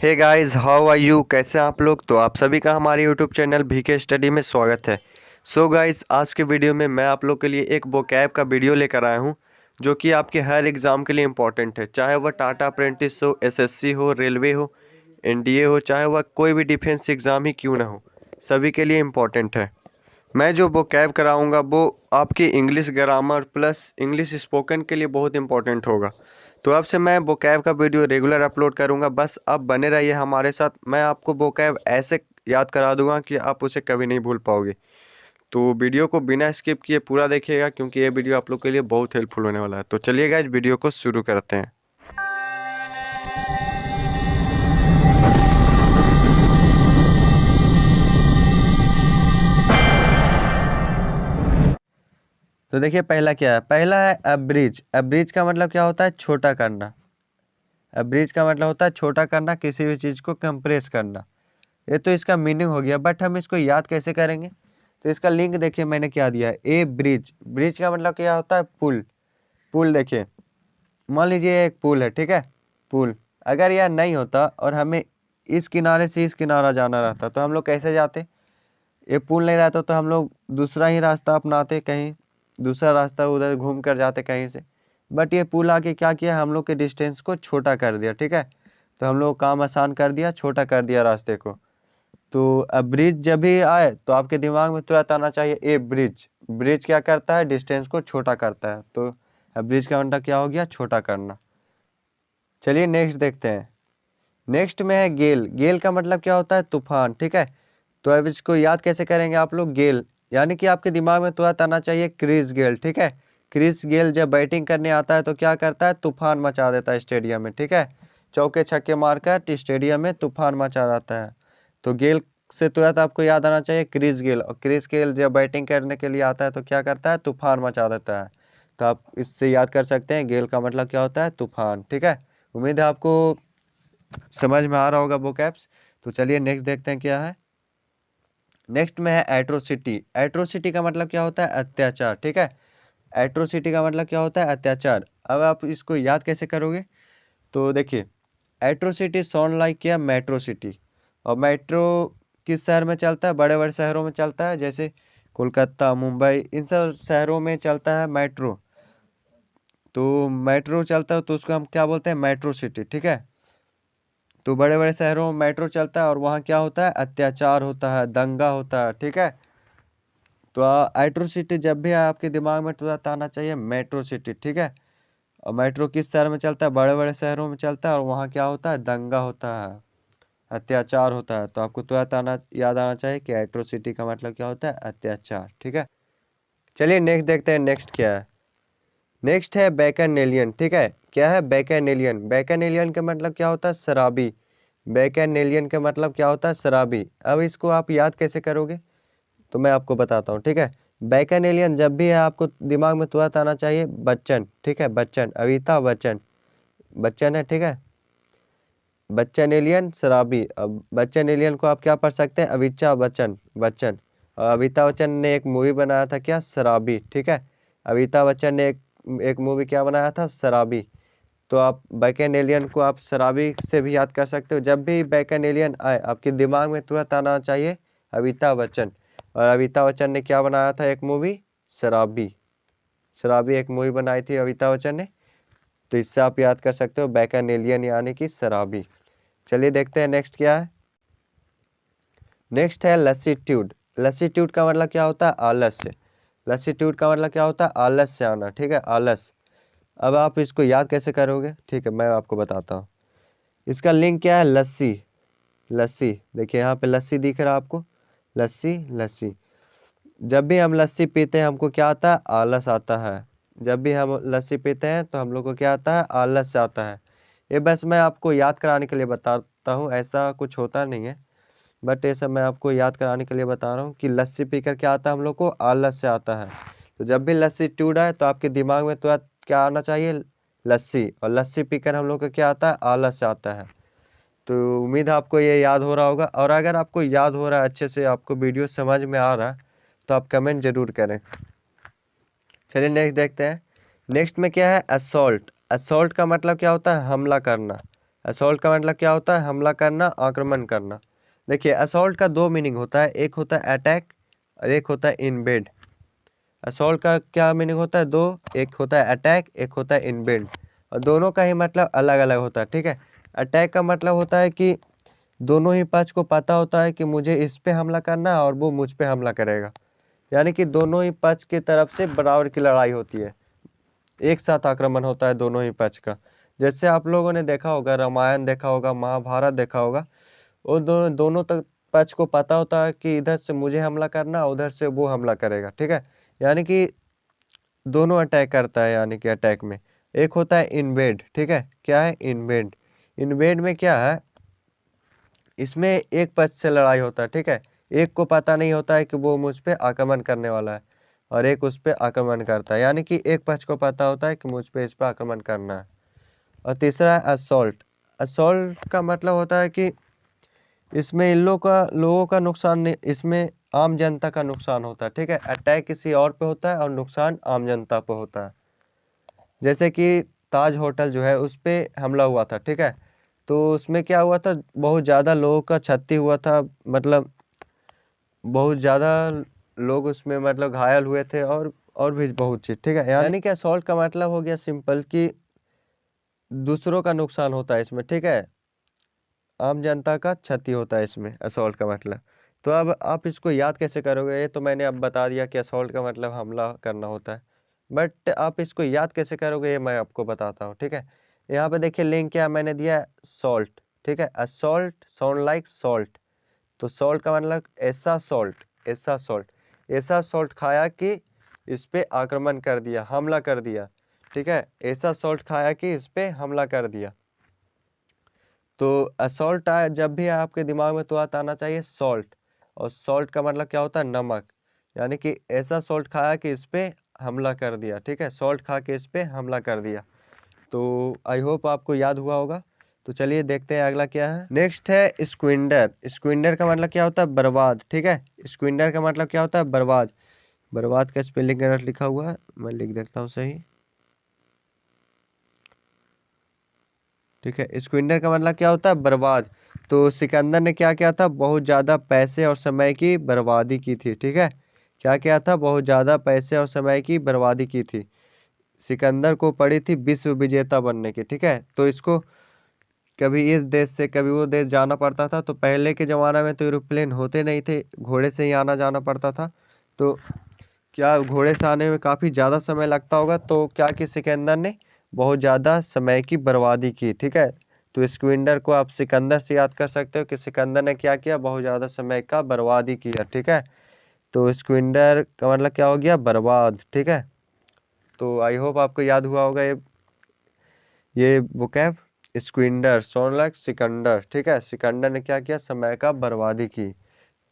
Hey guys, how are you? कैसे हैं आप लोग? तो आप सभी का हमारे यूट्यूब चैनल VK स्टडी में स्वागत है। सो गाइस, आज के वीडियो में मैं आप लोग के लिए एक वोकैब का वीडियो लेकर आया हूं जो कि आपके हर एग्ज़ाम के लिए इम्पोर्टेंट है। चाहे वह टाटा अप्रेंटिस हो, SSC हो, रेलवे हो, NDA हो, चाहे वह कोई भी डिफेंस एग्ज़ाम ही क्यों ना हो, सभी के लिए इम्पोर्टेंट है। मैं जो वोकैब कराऊंगा वो आपकी English grammar plus English spoken के लिए बहुत इंपॉर्टेंट होगा। तो अब से मैं वोकैब का वीडियो रेगुलर अपलोड करूंगा, बस आप बने रहिए हमारे साथ। मैं आपको वोकैब ऐसे याद करा दूंगा कि आप उसे कभी नहीं भूल पाओगे। तो वीडियो को बिना स्किप किए पूरा देखिएगा क्योंकि ये वीडियो आप लोग के लिए बहुत हेल्पफुल होने वाला है। तो चलिए गाइस, वीडियो को शुरू करते हैं। तो देखिए पहला क्या है। पहला है अब्रीज। अब्रीज का मतलब क्या होता है? छोटा करना। अब्रीज का मतलब होता है छोटा करना, किसी भी चीज़ को कंप्रेस करना। ये तो इसका मीनिंग हो गया, बट हम इसको याद कैसे करेंगे? तो इसका लिंक देखिए मैंने क्या दिया है, ए ब्रिज। ब्रिज का मतलब क्या होता है? पुल। पुल देखिए, मान लीजिए एक पुल है, ठीक है। पुल अगर यह नहीं होता और हमें इस किनारे से इस किनारा जाना रहता तो हम लोग कैसे जाते? ये पुल नहीं रहता तो हम लोग दूसरा ही रास्ता अपनाते, कहीं दूसरा रास्ता उधर घूम कर जाते कहीं से। बट ये पुल आके क्या किया, हम लोग के डिस्टेंस को छोटा कर दिया, ठीक है। तो हम लोग काम आसान कर दिया, छोटा कर दिया रास्ते को। तो अब ब्रिज जब भी आए तो आपके दिमाग में तुरंत आना चाहिए ए ब्रिज। ब्रिज क्या करता है? डिस्टेंस को छोटा करता है। तो अब ब्रिज का मतलब क्या हो गया? छोटा करना। चलिए नेक्स्ट देखते हैं। नेक्स्ट में है गेल। गेल का मतलब क्या होता है? तूफान, ठीक है। तो अब इसको याद कैसे करेंगे आप लोग? गेल यानी कि आपके दिमाग में तुरंत आना चाहिए क्रिस गेल, ठीक है। क्रिस गेल जब बैटिंग करने आता है तो क्या करता है? तूफान मचा देता है स्टेडियम में, ठीक है। चौके छक्के मारकर स्टेडियम में तूफान मचा देता है। तो गेल से तुरंत आपको याद आना चाहिए क्रिस गेल। और क्रिस गेल जब बैटिंग करने के लिए आता है तो क्या करता है? तूफान मचा देता है। तो आप इससे याद कर सकते हैं गेल का मतलब क्या होता है? तूफान, ठीक है। उम्मीद है आपको समझ में आ रहा होगा वोकैब्स। तो चलिए नेक्स्ट देखते हैं क्या है। नेक्स्ट में है एट्रोसिटी। एट्रोसिटी का मतलब क्या होता है? अत्याचार, ठीक है। एट्रोसिटी का मतलब क्या होता है? अत्याचार। अब आप इसको याद कैसे करोगे? तो देखिए, एट्रोसिटी साउंड लाइक क्या? Metro city. और मेट्रो किस शहर में चलता है? बड़े बड़े शहरों में चलता है, जैसे कोलकाता, मुंबई, इन सब शहरों में चलता है मेट्रो। तो मेट्रो चलता है तो उसको हम क्या बोलते हैं? मेट्रो सिटी, ठीक है। तो बड़े बड़े शहरों में मेट्रो चलता है और वहाँ क्या होता है? अत्याचार होता है, दंगा होता है, ठीक है। तो एट्रोसिटी जब भी आपके दिमाग में तुरंत आना चाहिए मेट्रो सिटी, ठीक है। और मेट्रो किस शहर में चलता है? बड़े बड़े शहरों में चलता है और वहाँ क्या होता है? दंगा होता है, अत्याचार होता है। तो आपको तुरंत याद आना चाहिए कि एट्रोसिटी का मतलब क्या होता है? अत्याचार, ठीक है। चलिए नेक्स्ट देखते हैं। नेक्स्ट क्या है? नेक्स्ट है बैकैनेलियन, ठीक है। क्या है? बैकैनेलियन। बैकैनेलियन का मतलब क्या होता है? शराबी। बैकैनेलियन का मतलब क्या होता है? शराबी। अब इसको आप याद कैसे करोगे? तो मैं आपको बताता हूँ, ठीक है। बैकैनेलियन जब भी है आपको दिमाग में तुरंत आना चाहिए बच्चन, ठीक है। बच्चन, अमिताभ बच्चन। बच्चन है, ठीक है। बच्चन एलियन शराबी। अब बच्चन एलियन को आप क्या पढ़ सकते हैं? अमिताभ बच्चन, बच्चन। और अमिताभ बच्चन ने एक मूवी बनाया था क्या? शराबी, ठीक है। अमिताभ बच्चन ने एक मूवी क्या बनाया था? शराबी। तो आप बैकन एलियन को आप शराबी से भी याद कर सकते हो। जब भी बैकन एलियन आए आपके दिमाग में तुरंत आना चाहिए अमिताभ बच्चन। और अमिताभ बच्चन ने क्या बनाया था? एक मूवी शराबी। शराबी एक मूवी बनाई थी अमिताभ बच्चन ने। तो इससे आप याद कर सकते हो बैकन एलियन यानी कि शराबी। चलिए देखते हैं नेक्स्ट क्या है। नेक्स्ट है लसीट्यूड। लसीट्यूड का मतलब क्या होता है? आलस्य। लसीट्यूड का मतलब क्या होता है? आलस से आना, ठीक है। आलस। अब आप इसको याद कैसे करोगे? ठीक है, मैं आपको बताता हूँ। इसका लिंक क्या है? लस्सी। लस्सी देखिए यहाँ पे लस्सी दिख रहा है आपको। लस्सी, लस्सी। जब भी हम लस्सी पीते हैं हमको क्या आता है? आलस आता है। जब भी हम लस्सी पीते हैं तो हम लोग को क्या आता है? आलस आता है। ये बस मैं आपको याद कराने के लिए बताता हूँ, ऐसा कुछ होता नहीं है। बट ये सब मैं आपको याद कराने के लिए बता रहा हूँ कि लस्सी पीकर क्या आता है हम लोग को? आलस से आता है। तो जब भी लस्सी टूट आए तो आपके दिमाग में तो क्या आना चाहिए? लस्सी। और लस्सी पीकर हम लोग को क्या आता है? आलस से आता है। तो उम्मीद है आपको ये याद हो रहा होगा। और अगर आपको याद हो रहा है अच्छे से, आपको वीडियो समझ में आ रहा है, तो आप कमेंट जरूर करें। चलिए नेक्स्ट देखते हैं। नेक्स्ट में क्या है? असॉल्ट। असॉल्ट का मतलब क्या होता है? हमला करना। असॉल्ट का मतलब क्या होता है? हमला करना, आक्रमण करना। देखिए असॉल्ट का दो मीनिंग होता है, एक होता है अटैक और एक होता है इन्वेड। असॉल्ट का क्या मीनिंग होता है? दो, एक होता है अटैक, एक होता है इन्वेड, और दोनों का ही मतलब अलग अलग होता है, ठीक है। अटैक का मतलब होता है कि दोनों ही पक्ष को पता होता है कि मुझे इस पे हमला करना है और वो मुझ पे हमला करेगा, यानी कि दोनों ही पक्ष की तरफ से बराबर की लड़ाई होती है, एक साथ आक्रमण होता है दोनों ही पक्ष का। जैसे आप लोगों ने देखा होगा, रामायण देखा होगा, महाभारत देखा होगा, वो दोनों तक पक्ष को पता होता है कि इधर से मुझे हमला करना, उधर से वो हमला करेगा, ठीक है। यानी कि दोनों अटैक करता है, यानी कि अटैक में एक होता है इन्वेड, ठीक है। क्या है? इन्वेड। इन्वेड में क्या है? इसमें एक पक्ष से लड़ाई होता है, ठीक है। एक को पता नहीं होता है कि वो मुझ पे आक्रमण करने वाला है और एक उस पे आक्रमण करता है, यानी कि एक पक्ष को पता होता है कि मुझ पे इस पे आक्रमण करना है। और तीसरा है असॉल्ट। असॉल्ट का मतलब होता है कि इसमें इन लोगों का नुकसान नहीं, इसमें आम जनता का नुकसान होता है, ठीक है। अटैक किसी और पे होता है और नुकसान आम जनता पे होता है। जैसे कि ताज होटल जो है उस पे हमला हुआ था, ठीक है। तो उसमें क्या हुआ था? बहुत ज़्यादा लोगों का क्षति हुआ था, मतलब बहुत ज़्यादा लोग उसमें मतलब घायल हुए थे और भी बहुत चीज़, ठीक है। यानी कि असॉल्ट का मतलब हो गया सिंपल कि दूसरों का नुकसान होता है इसमें, ठीक है। आम जनता का क्षति होता है इसमें असॉल्ट का मतलब। तो अब आप इसको याद कैसे करोगे? ये तो मैंने अब बता दिया कि असॉल्ट का मतलब हमला करना होता है, बट आप इसको याद कैसे करोगे ये मैं आपको बताता हूँ, ठीक है। यहाँ पे देखिए लिंक क्या मैंने दिया है, सॉल्ट, ठीक है। असॉल्ट साउंड लाइक सॉल्ट, तो सॉल्ट का मतलब ऐसा सॉल्ट, ऐसा सॉल्ट, ऐसा सॉल्ट खाया कि इस पे आक्रमण कर दिया, हमला कर दिया, ठीक है। ऐसा सॉल्ट खाया कि इस पे हमला कर दिया। तो असॉल्ट आए जब भी आपके दिमाग में तो आना चाहिए सॉल्ट, और सॉल्ट का मतलब क्या होता है? नमक, यानी कि ऐसा सॉल्ट खाया कि इस पे हमला कर दिया, ठीक है। सॉल्ट खा के इस पे हमला कर दिया। तो आई होप आपको याद हुआ होगा। तो चलिए देखते हैं अगला क्या है। नेक्स्ट है स्क्विंडर। स्क्विंडर का मतलब क्या होता है? बर्बाद, ठीक है। स्क्विंडर का मतलब क्या होता है? बर्बाद। बर्बाद का स्पेलिंग गलत लिखा हुआ है, मैं लिख देता हूँ सही, ठीक है। स्क्विंडर का मतलब क्या होता है? बर्बाद। तो सिकंदर ने क्या किया था? बहुत ज़्यादा पैसे और समय की बर्बादी की थी, ठीक है। क्या किया था? बहुत ज़्यादा पैसे और समय की बर्बादी की थी। सिकंदर को पड़ी थी विश्व विजेता बनने की, ठीक है। तो इसको कभी इस देश से कभी वो देश जाना पड़ता था। तो पहले के ज़माना में तो एरोप्लेन होते नहीं थे, घोड़े से ही आना जाना पड़ता था। तो क्या घोड़े से आने में काफ़ी ज़्यादा समय लगता होगा, तो क्या कि सिकंदर ने बहुत ज़्यादा समय की बर्बादी की, ठीक है। तो स्क्विंडर को आप सिकंदर से याद कर सकते हो कि सिकंदर ने क्या किया? बहुत ज़्यादा समय का बर्बादी किया, ठीक है। तो स्क्विंडर का मतलब क्या हो गया? बर्बाद, ठीक है। तो आई होप आपको याद हुआ होगा ये वोकैब। स्क्विंडर साउंड लाइक सिकंदर, ठीक है। सिकंदर ने क्या किया? समय का बर्बादी की।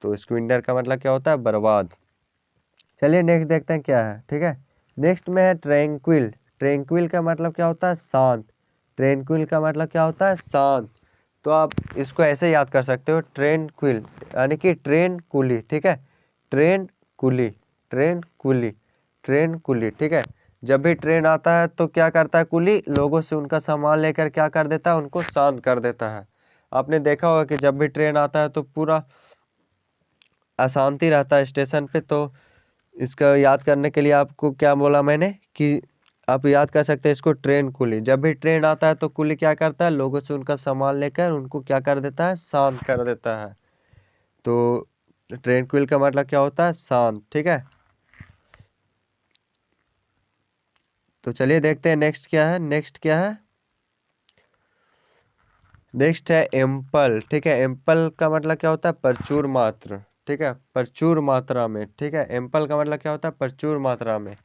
तो स्क्विंडर का मतलब क्या होता है? बर्बाद। चलिए नेक्स्ट देखते हैं क्या है, ठीक है। नेक्स्ट में है ट्रैंक्विल। ट्रैंक्विल का मतलब क्या होता है? शांत। ट्रैंक्विल का मतलब क्या होता है? शांत। तो आप इसको ऐसे याद कर सकते हो, ट्रैंक्विल यानी कि ट्रेन कुली, ठीक है। ट्रेन कुली, ट्रेन कुली, ट्रेन कुली, ठीक है। जब भी ट्रेन आता है तो क्या करता है कुली? लोगों से उनका सामान लेकर क्या कर देता है? उनको शांत कर देता है। आपने देखा होगा कि जब भी ट्रेन आता है तो पूरा अशांति रहता है स्टेशन पे। तो इसका याद करने के लिए आपको क्या बोला मैंने कि आप याद कर सकते हैं इसको, ट्रेन कुली। जब भी ट्रेन आता है तो कुली क्या करता है? लोगों से उनका सामान लेकर उनको क्या कर देता है? शांत कर देता है। तो ट्रेन कुली का मतलब क्या होता है? शांत, ठीक है। तो चलिए देखते हैं नेक्स्ट क्या है। नेक्स्ट क्या है? नेक्स्ट है एम्पल, ठीक है। एम्पल का मतलब क्या होता है? प्रचुर मात्रा, ठीक है। प्रचुर मात्रा में, ठीक है। एम्पल का मतलब क्या होता है? प्रचुर मात्रा में।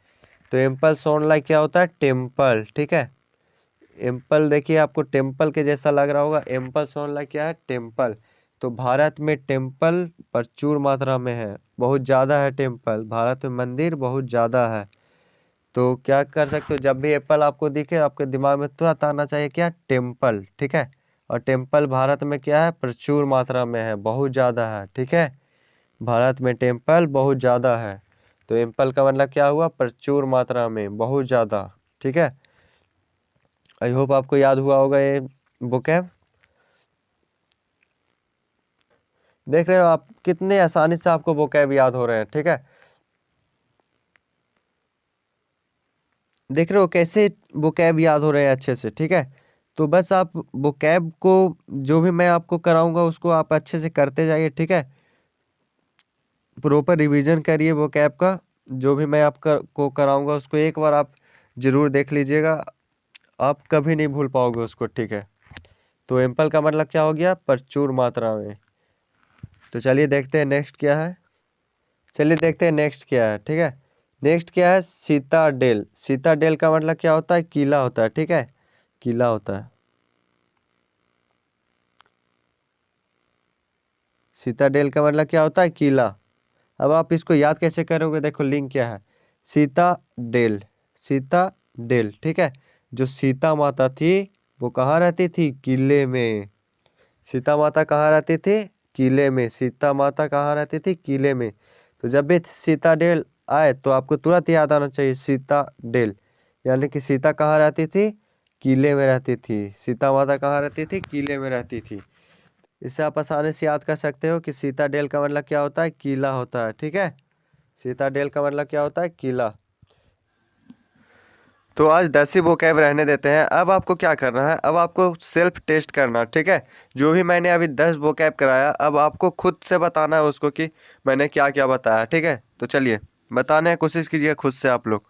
तो एम्पल साउंड लाइक क्या होता है? टेम्पल, ठीक है। एम्पल देखिए आपको टेम्पल के जैसा लग रहा होगा। एम्पल साउंड लाइक क्या है? टेम्पल। तो भारत में टेम्पल प्रचुर मात्रा में है, बहुत ज़्यादा है टेम्पल। भारत में मंदिर बहुत ज़्यादा है। तो क्या कर सकते हो? जब भी एप्पल आपको दिखे आपके दिमाग में तुरंत आना चाहिए क्या? टेम्पल, ठीक है। और टेम्पल भारत में क्या है? प्रचुर मात्रा में है, बहुत ज़्यादा है, ठीक है। भारत में टेम्पल बहुत ज़्यादा है। तो एम्पल का मतलब क्या हुआ? प्रचुर मात्रा में, बहुत ज़्यादा, ठीक है। आई होप आपको याद हुआ होगा ये वोकैब। देख रहे हो आप कितने आसानी से आपको वोकैब याद हो रहे हैं। ठीक है, देख रहे हो कैसे वोकैब याद हो रहे हैं अच्छे से। ठीक है, तो बस आप वोकैब को जो भी मैं आपको कराऊंगा उसको आप अच्छे से करते जाइए। ठीक है, प्रॉपर रिवीजन करिए वोकैब का। जो भी मैं को कराऊंगा उसको एक बार आप जरूर देख लीजिएगा, आप कभी नहीं भूल पाओगे उसको। ठीक है, तो एम्पल का मतलब क्या हो गया? प्रचुर मात्रा में। तो चलिए देखते हैं नेक्स्ट क्या है। चलिए देखते हैं नेक्स्ट क्या है। ठीक है, नेक्स्ट क्या है? सीताडेल। सीताडेल का मतलब क्या होता है? किला होता है। ठीक है, किला होता है। सीताडेल का मतलब क्या होता है? किला। अब आप इसको याद कैसे करोगे? देखो लिंक क्या है, सीताडेल। सीताडेल, ठीक है। जो सीता माता थी वो कहाँ रहती थी? किले में। सीता माता कहाँ रहती थी? किले में। सीता माता कहाँ रहती थी? किले में। तो जब भी सीताडेल आए तो आपको तुरंत याद आना चाहिए सीताडेल, यानी कि सीता कहाँ रहती थी? किले में रहती थी। सीता माता कहाँ रहती थी? किले में रहती थी। इसे आप आसानी से याद कर सकते हो कि सीताडेल का मतलब क्या होता है? किला होता है। ठीक है, सीताडेल का मतलब क्या होता है? किला। तो आज 10 ही वोकैब रहने देते हैं। अब आपको क्या करना है? अब आपको सेल्फ टेस्ट करना। ठीक है, जो भी मैंने अभी 10 वोकैब कराया अब आपको खुद से बताना है उसको कि मैंने क्या क्या बताया। ठीक है, तो चलिए बताने की कोशिश कीजिए खुद से आप लोग।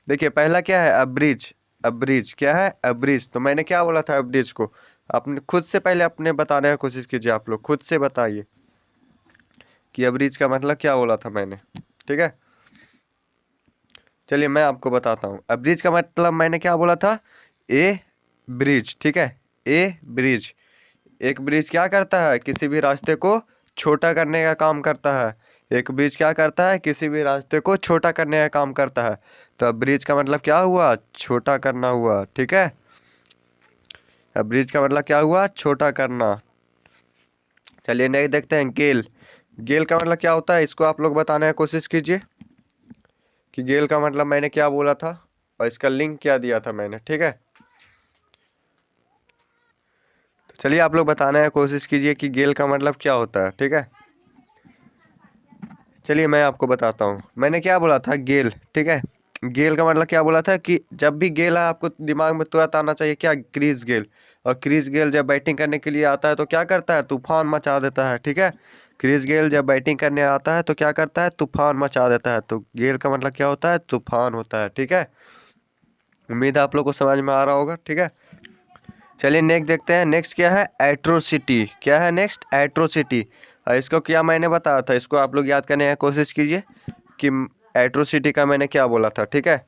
देखिए पहला क्या है? अब्रिज। अब्रिज क्या है? अब्रिज। तो मैंने क्या बोला था अब्रिज को? आपने खुद से पहले अपने बताने की कोशिश कीजिए। आप लोग खुद से बताइए कि अब्रिज का मतलब क्या बोला था मैंने। ठीक है, चलिए मैं आपको बताता हूँ। ब्रिज का मतलब मैंने क्या बोला था? ए ब्रिज। ठीक है, ए ब्रिज। एक ब्रिज क्या करता है? किसी भी रास्ते को छोटा करने का काम करता है। एक ब्रिज क्या करता है? किसी भी रास्ते को छोटा करने का काम करता है। तो अब ब्रिज का मतलब क्या हुआ? छोटा करना हुआ। ठीक है, अब ब्रिज का मतलब क्या हुआ? छोटा करना। चलिए नेक्स्ट देखते हैं, गेल। गेल का मतलब क्या होता है? इसको आप लोग बताने की कोशिश कीजिए कि गेल का मतलब मैंने क्या बोला था और इसका लिंक क्या दिया था मैंने। ठीक है, चलिए आप लोग बताने की कोशिश कीजिए कि गेल का मतलब क्या होता है। ठीक है, चलिए मैं आपको बताता हूँ मैंने क्या बोला था। गेल, ठीक है, गेल का मतलब क्या बोला था कि जब भी गेल है आपको दिमाग में तुरंत आना चाहिए क्या? Chris Gayle. और क्रिस गेल जब बैटिंग करने के लिए आता है तो क्या करता है? तूफान मचा देता है। ठीक है, क्रिस गेल जब बैटिंग करने आता है तो क्या करता है? तूफान मचा देता है। तो गेल का मतलब क्या होता है? तूफान होता है। ठीक है, उम्मीद है आप लोग को समझ में आ रहा होगा। ठीक है, चलिए नेक्स्ट देखते हैं। नेक्स्ट क्या है? एट्रोसिटी। क्या है नेक्स्ट? एट्रोसिटी। और इसको क्या मैंने बताया था? इसको आप लोग याद करने की कोशिश कीजिए कि एट्रोसिटी का मैंने क्या बोला था। ठीक है,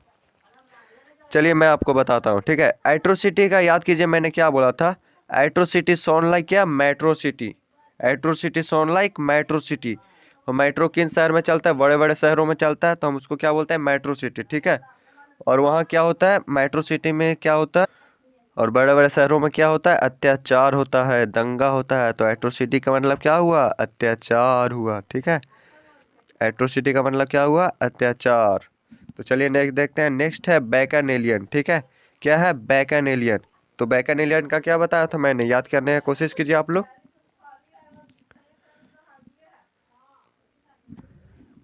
चलिए मैं आपको बताता हूँ। ठीक है, एट्रोसिटी का याद कीजिए मैंने क्या बोला था। एट्रोसिटी साउंड लाइक क्या? Metro city. Atrocity sound like metro city. और मेट्रो किन शहर में चलता है? बड़े बड़े शहरों में चलता है तो हम उसको क्या बोलते हैं? Metro city. ठीक है, और वहाँ क्या होता है? मेट्रो सिटी में क्या होता है? और बड़े बड़े शहरों में क्या होता है? अत्याचार होता है, दंगा होता है। तो एट्रोसिटी का मतलब क्या हुआ? अत्याचार हुआ। ठीक है, एट्रोसिटी का मतलब क्या हुआ? अत्याचार। तो चलिए नेक्स्ट देखते हैं। नेक्स्ट है बैकानेलियन। ठीक है, क्या है? बैकानेलियन। तो बैकानेलियन का क्या बताया था मैंने? याद करने की कोशिश कीजिए आप लोग।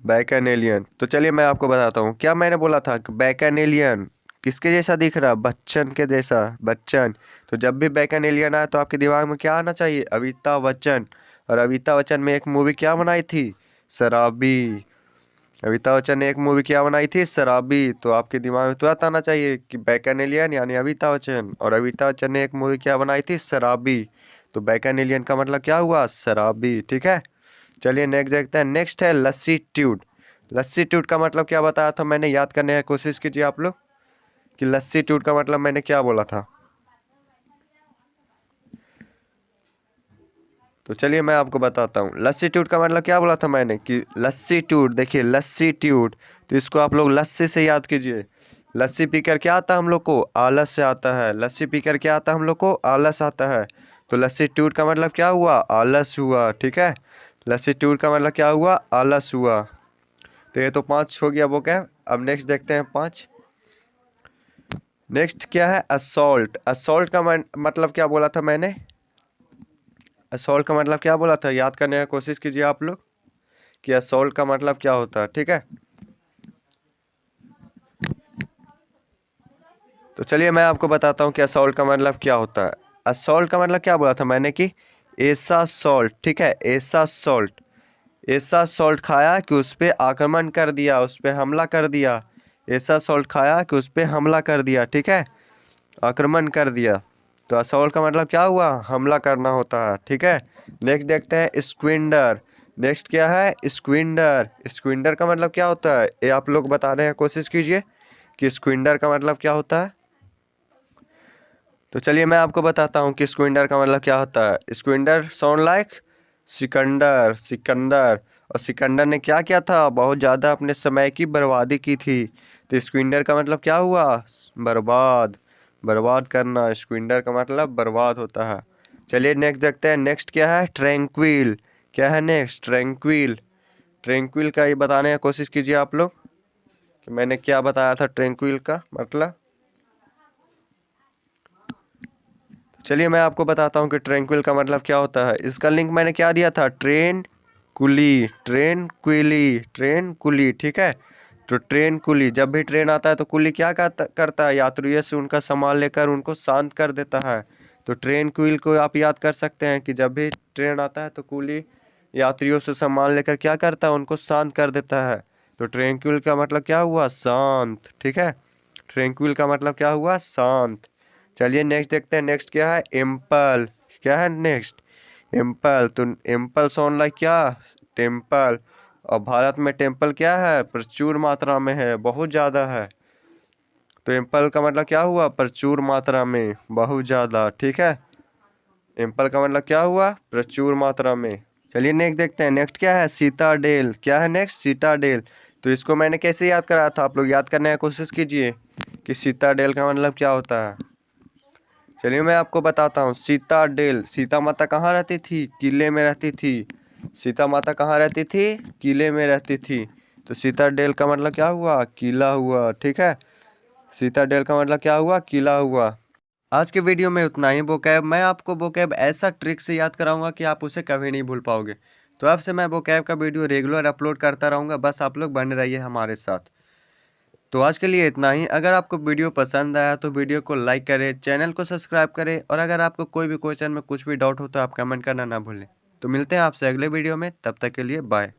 बैकानेलियन, तो चलिए मैं आपको बताता हूँ क्या मैंने बोला था। बैकानेलियन किसके जैसा दिख रहा? बच्चन के जैसा। बच्चन। तो जब भी बैकानेलियन आए तो आपके दिमाग में क्या आना चाहिए? अमिताभ बच्चन। और अमिताभ बच्चन में एक मूवी क्या बनाई थी? शराबी। अमिताभ बच्चन ने एक मूवी क्या बनाई थी? शराबी। तो आपके दिमाग में तुरंत आना चाहिए कि बैकानेलियन यानी अमिताभ बच्चन। और अमिताभ बच्चन ने एक मूवी क्या बनाई थी? शराबी। तो बैकानेलियन का मतलब क्या हुआ? शराबी। ठीक है, चलिए नेक्स्ट देखते हैं। नेक्स्ट है लस्सीट्यूड। लस्सीट्यूड का मतलब क्या बताया था मैंने? याद करने की कोशिश कीजिए आप लोग कि लस्सीट्यूड का मतलब मैंने क्या बोला था। तो चलिए मैं आपको बताता हूँ लस्सीट्यूड का मतलब क्या बोला था मैंने कि लस्सीट्यूड। देखिए लस्सीट्यूड, तो इसको आप लोग लस्सी से याद कीजिए। लस्सी पीकर क्या आता है हम लोग को? आलस से आता है। लस्सी पीकर क्या आता है हम लोग को? आलस आता है। तो लस्सीट्यूड का मतलब क्या हुआ? आलस हुआ। ठीक है, लस्सीट्यूड का मतलब क्या हुआ? आलस हुआ। तो ये तो 5 हो गया वो क्या। अब नेक्स्ट देखते हैं 5। नेक्स्ट क्या है? असॉल्ट। असॉल्ट का मतलब क्या बोला था मैंने? असॉल्ट का मतलब क्या बोला था, याद करने की कोशिश कीजिए आप लोग कि असॉल्ट का मतलब क्या होता है। ठीक है, तो चलिए मैं आपको बताता हूँ कि असॉल्ट का मतलब क्या होता है। असॉल्ट का मतलब क्या बोला था मैंने कि ऐसा सॉल्ट, ठीक है, ऐसा सॉल्ट, ऐसा सॉल्ट खाया कि उस पे आक्रमण कर दिया, उस पे हमला कर दिया। ऐसा सॉल्ट खाया कि उस पे हमला कर दिया, ठीक है, आक्रमण कर दिया। तो असॉल्ट का मतलब क्या हुआ, हमला करना होता है। ठीक है, नेक्स्ट देखते हैं स्क्विंडर। नेक्स्ट क्या है, स्क्विंडर। स्क्विंडर का मतलब क्या होता है, ये आप लोग बताने की कोशिश कीजिए कि स्क्विंडर का मतलब क्या होता है। तो चलिए मैं आपको बताता हूँ कि स्क्विंडर का मतलब क्या होता है। स्क्विंडर साउंड लाइक सिकंदर, सिकंदर। और सिकंदर ने क्या किया था, बहुत ज़्यादा अपने समय की बर्बादी की थी। तो स्क्विंडर का मतलब क्या हुआ, बर्बाद, बर्बाद करना। स्क्विंडर का मतलब बर्बाद होता है। चलिए नेक्स्ट देखते हैं। नेक्स्ट क्या है, ट्रैंक्विल। क्या है नेक्स्ट, ट्रैंक्विल। ट्रैंक्विल का ये बताने की कोशिश कीजिए आप लोग कि मैंने क्या बताया था ट्रैंक्विल का मतलब। चलिए मैं आपको बताता हूँ कि ट्रैंक्विल का मतलब क्या होता है। इसका लिंक मैंने क्या दिया था, ट्रेन कुली, ट्रेन कुली, ट्रेन कुली। ठीक है, तो ट्रेन कुली, जब भी ट्रेन आता है तो कुली क्या करता है, यात्रियों से उनका सामान लेकर उनको शांत कर देता है। तो ट्रेन कुली को आप याद कर सकते हैं कि जब भी ट्रेन आता है तो कुली यात्रियों से सामान लेकर क्या करता है, उनको शांत कर देता है। तो ट्रैंक्विल का मतलब क्या हुआ, शांत। ठीक है, ट्रैंक्विल का मतलब क्या हुआ, शांत। चलिए नेक्स्ट देखते हैं। नेक्स्ट क्या है, एम्पल। क्या है नेक्स्ट, एम्पल। तो एम्पल साउंड लाइक क्या, टेम्पल। और भारत में टेम्पल क्या है, प्रचुर मात्रा में है, बहुत ज़्यादा है। तो एम्पल का मतलब क्या हुआ, प्रचुर मात्रा में, बहुत ज़्यादा। ठीक है, एम्पल का मतलब क्या हुआ, प्रचुर मात्रा में। चलिए नेक्स्ट देखते हैं। नेक्स्ट क्या है, सीताडेल। क्या है नेक्स्ट, सीताडेल। तो इसको मैंने कैसे याद कराया था, आप लोग याद करने की कोशिश कीजिए कि सीताडेल का मतलब क्या होता है। चलिए मैं आपको बताता हूँ। सीताडेल, सीता माता कहाँ रहती थी, किले में रहती थी। सीता माता कहाँ रहती थी, किले में रहती थी। तो सीताडेल का मतलब क्या हुआ, किला हुआ। ठीक है, सीताडेल का मतलब क्या हुआ, किला हुआ। आज के वीडियो में उतना ही। वोकैब मैं आपको वोकैब ऐसा ट्रिक से याद कराऊंगा कि आप उसे कभी नहीं भूल पाओगे। तो अब से मैं वोकैब का वीडियो रेगुलर अपलोड करता रहूँगा, बस आप लोग बने रहिए हमारे साथ। तो आज के लिए इतना ही। अगर आपको वीडियो पसंद आया तो वीडियो को लाइक करें, चैनल को सब्सक्राइब करें, और अगर आपको कोई भी क्वेश्चन में कुछ भी डाउट हो तो आप कमेंट करना ना भूलें। तो मिलते हैं आपसे अगले वीडियो में, तब तक के लिए बाय।